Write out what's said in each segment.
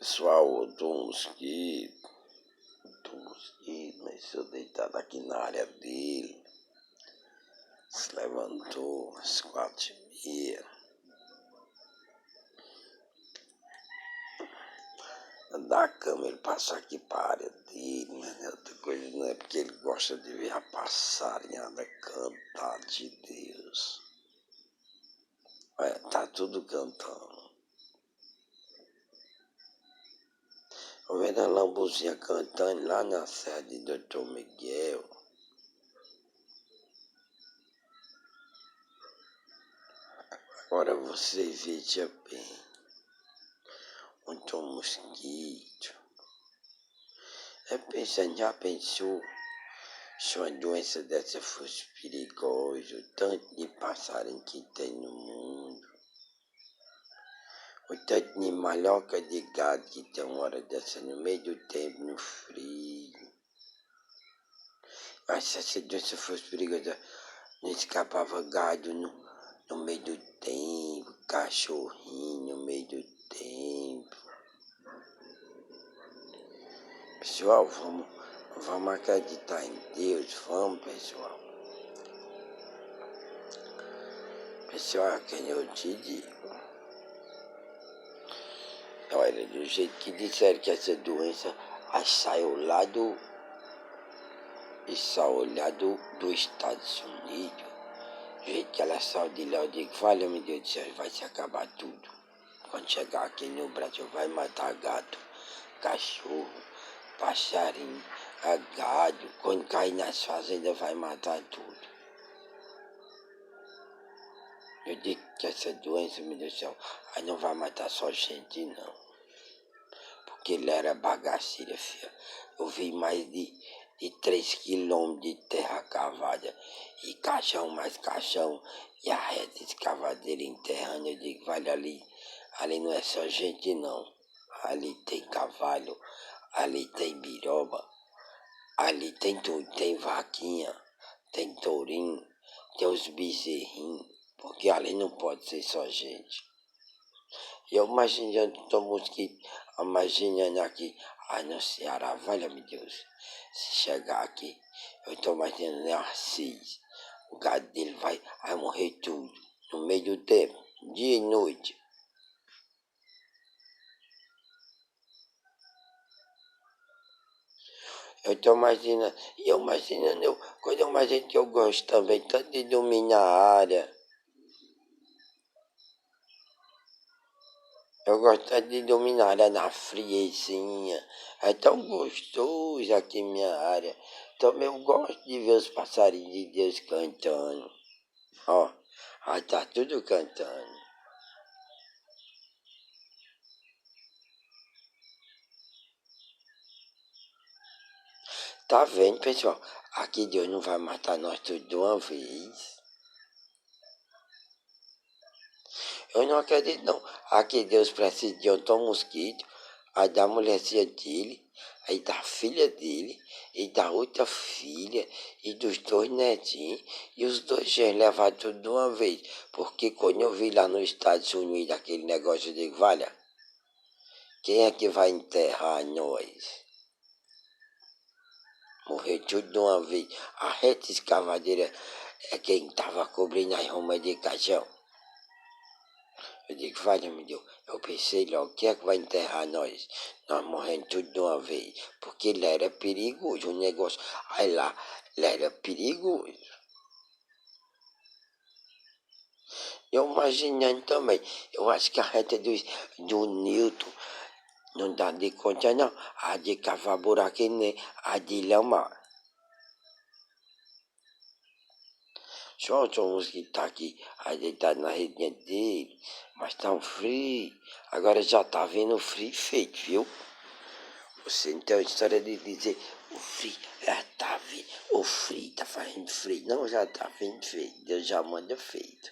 Pessoal, tô mosquito, mas eu deitado aqui na área dele, se levantou às 4h30, da cama ele passou aqui para a área dele, mas é outra coisa, não é porque ele gosta de ver a passarinhada cantar de Deus. Olha, tá tudo cantando. Tô vendo a lambuzinha cantando lá na sede do Dr. Miguel. Agora você veja bem, onde um mosquito. Já pensou se uma doença dessa fosse perigosa, o tanto de passarinho que tem no mundo, o tanto de malhoca de gado que tem uma hora dessa no meio do tempo, no frio. Mas se essa doença fosse perigosa, não escapava gado no meio do tempo, cachorrinho no meio do tempo. Pessoal, vamos acreditar em Deus, vamos, pessoal. Pessoal, quem eu te digo, olha, do jeito que disseram que essa doença saiu lá dos Estados Unidos, do jeito que ela saiu de lá, eu digo, valeu, meu Deus do céu, vai se acabar tudo. Quando chegar aqui no Brasil, vai matar gato, cachorro, passarinho, gado. Quando cair nas fazendas, vai matar tudo. Eu digo que essa doença, meu Deus do céu, aí não vai matar só gente, não. Porque ele era bagaceira, filha. Eu vi mais de 3 quilômetros de terra cavada, e caixão mais caixão, e a reta escavadeira enterrando. Eu digo, vale ali não é só gente, não. Ali tem cavalo, ali tem biroba, ali tem tudo, tem vaquinha, tem tourinho, tem os bezerrinhos, porque ali não pode ser só gente. Eu imaginando o mosquito, imaginando aqui, no Ceará, valha-me Deus, se chegar aqui, eu estou imaginando Narciso, o gado dele vai morrer tudo, no meio do tempo, dia e noite. Eu estou imaginando, quando eu imagino que eu gosto também tanto de dominar a área. Eu gosto tanto de dominar a área na friezinha. É tão gostoso aqui em minha área. Também eu gosto de ver os passarinhos de Deus cantando. Ó, aí tá tudo cantando. Tá vendo, pessoal? Aqui Deus não vai matar nós tudo de uma vez. Eu não acredito, não. Aqui Deus precisa de outro mosquito, aí da mulherzinha dele, aí da filha dele, e da outra filha, e dos 2 netinhos, e os 2 gêmeos levar tudo de uma vez. Porque quando eu vi lá nos Estados Unidos aquele negócio, eu digo, valha, quem é que vai enterrar nós? Morrer tudo de uma vez. A reta escavadeira é quem estava cobrindo as rumas de caixão. Eu digo, vale, meu Deus. Eu pensei logo, quem é que vai enterrar nós? Nós morrendo tudo de uma vez. Porque lá era perigoso, o negócio. Aí lá era perigoso. Eu imaginando também, eu acho que a reta do Newton não dá de conta, não. A de cavar buraco, nem a de lama. Só uns que tá aqui, aí deitado na redinha dele, mas tá um frio. Agora já tá vendo o frio feito, viu? Você não tem a história de dizer, o frio, já tá vindo, o frio tá fazendo frio. Não, já tá vindo feito, Deus já manda feito.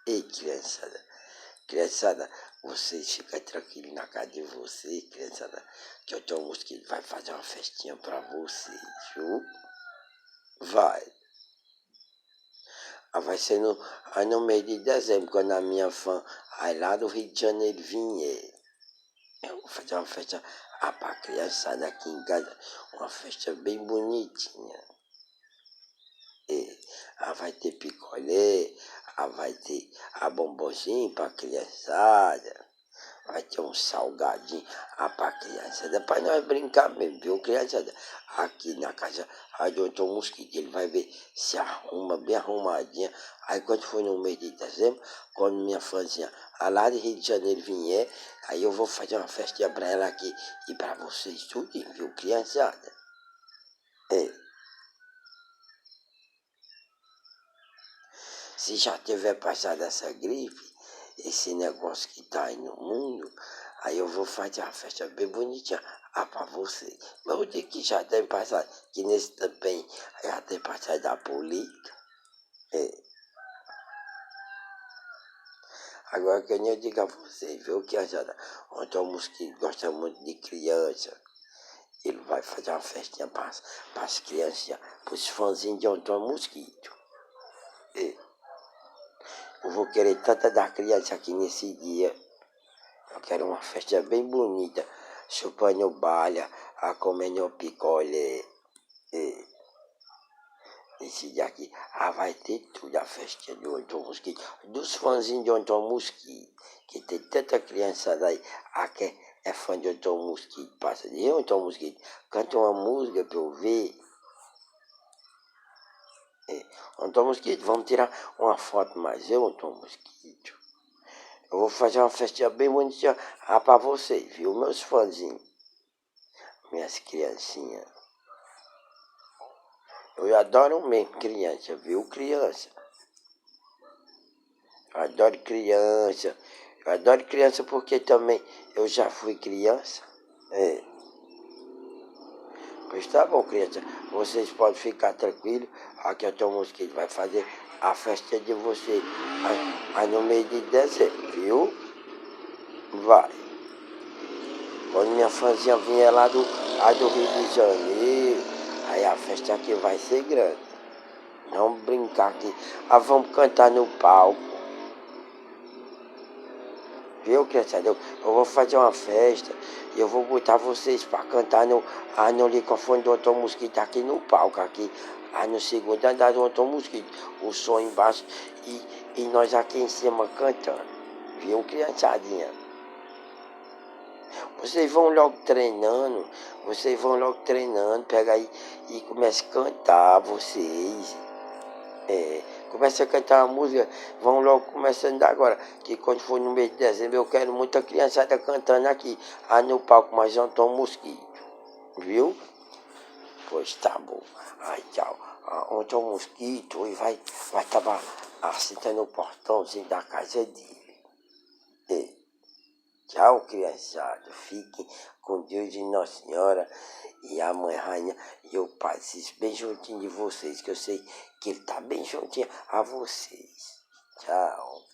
Ei, criançada, vocês ficam tranquilos na casa de vocês, criançada, que eu tenho um mosquito, vai fazer uma festinha pra vocês, viu? Vai. Vai ser no mês de dezembro, quando a minha fã, Aí lá do Rio de Janeiro vinha. Eu vou fazer uma festa pra criançada aqui em casa, uma festa bem bonitinha. Vai ter picolé, vai ter a bombonzinho pra criançada, vai ter um salgadinho pra criançada, pra nós brincar mesmo, viu, criançada? Aqui na casa de outro mosquito, ele vai ver se arruma bem arrumadinha. Aí quando for no mês de dezembro, quando minha fãzinha lá de Rio de Janeiro vier, aí eu vou fazer uma festinha pra ela aqui e pra vocês tudo, viu, criançada? Se já tiver passado essa gripe, esse negócio que tá aí no mundo, aí eu vou fazer uma festa bem bonitinha pra você. Mas o dia que já tem passado, que nesse também já tem passado da política. Agora que eu digo a você, viu, que ontem o mosquito gosta muito de criança. Ele vai fazer uma festinha para as crianças, para os fãzinhos de Antônio Mosquito. Eu vou querer tanta da criança aqui nesse dia. Eu quero uma festa bem bonita, chupando balha, comendo picolé. Esse dia aqui, vai ter tudo, a festa de Antônio Mosquito. Dos fãzinhos de Antônio Mosquito, que tem tanta criançada aí, que é fã de Antônio Mosquito. Passa de Antônio Mosquito, canta uma música pra eu ver. Antônio Mosquito, vamos tirar uma foto mais eu, Antônio Mosquito. Eu vou fazer uma festinha bem bonitinha pra vocês, viu, meus fãzinhos, minhas criancinhas. Eu adoro mesmo criança, viu, criança? Eu adoro criança. Eu adoro criança porque também eu já fui criança. Pois tá bom, criança. Vocês podem ficar tranquilos. Aqui o Mosquito vai fazer a festa de vocês aí no mês de dezembro, viu? Vai. Quando minha fãzinha vier lá do Rio de Janeiro, aí a festa aqui vai ser grande. Vamos brincar aqui. Vamos cantar no palco. Viu, criançada? Eu vou fazer uma festa e eu vou botar vocês para cantar no microfone do Antônio Mosquito aqui no palco, aqui no segundo andar do Antônio Mosquito. O som embaixo e nós aqui em cima cantando. Viu, criançadinha? Vocês vão logo treinando, pega aí e começa a cantar, vocês. Começa a cantar uma música, vão logo começando agora, que quando for no mês de dezembro eu quero muita criançada cantando aqui, no palco, mas Antônio Mosquito, viu? Pois tá bom, tchau. Antônio Mosquito e vai estar sentando no portãozinho da casa dele. Tchau, criançada, fiquem com Deus e Nossa Senhora e a Mãe Rainha e o Pai, bem juntinho de vocês, que eu sei que ele tá bem juntinho a vocês. Tchau.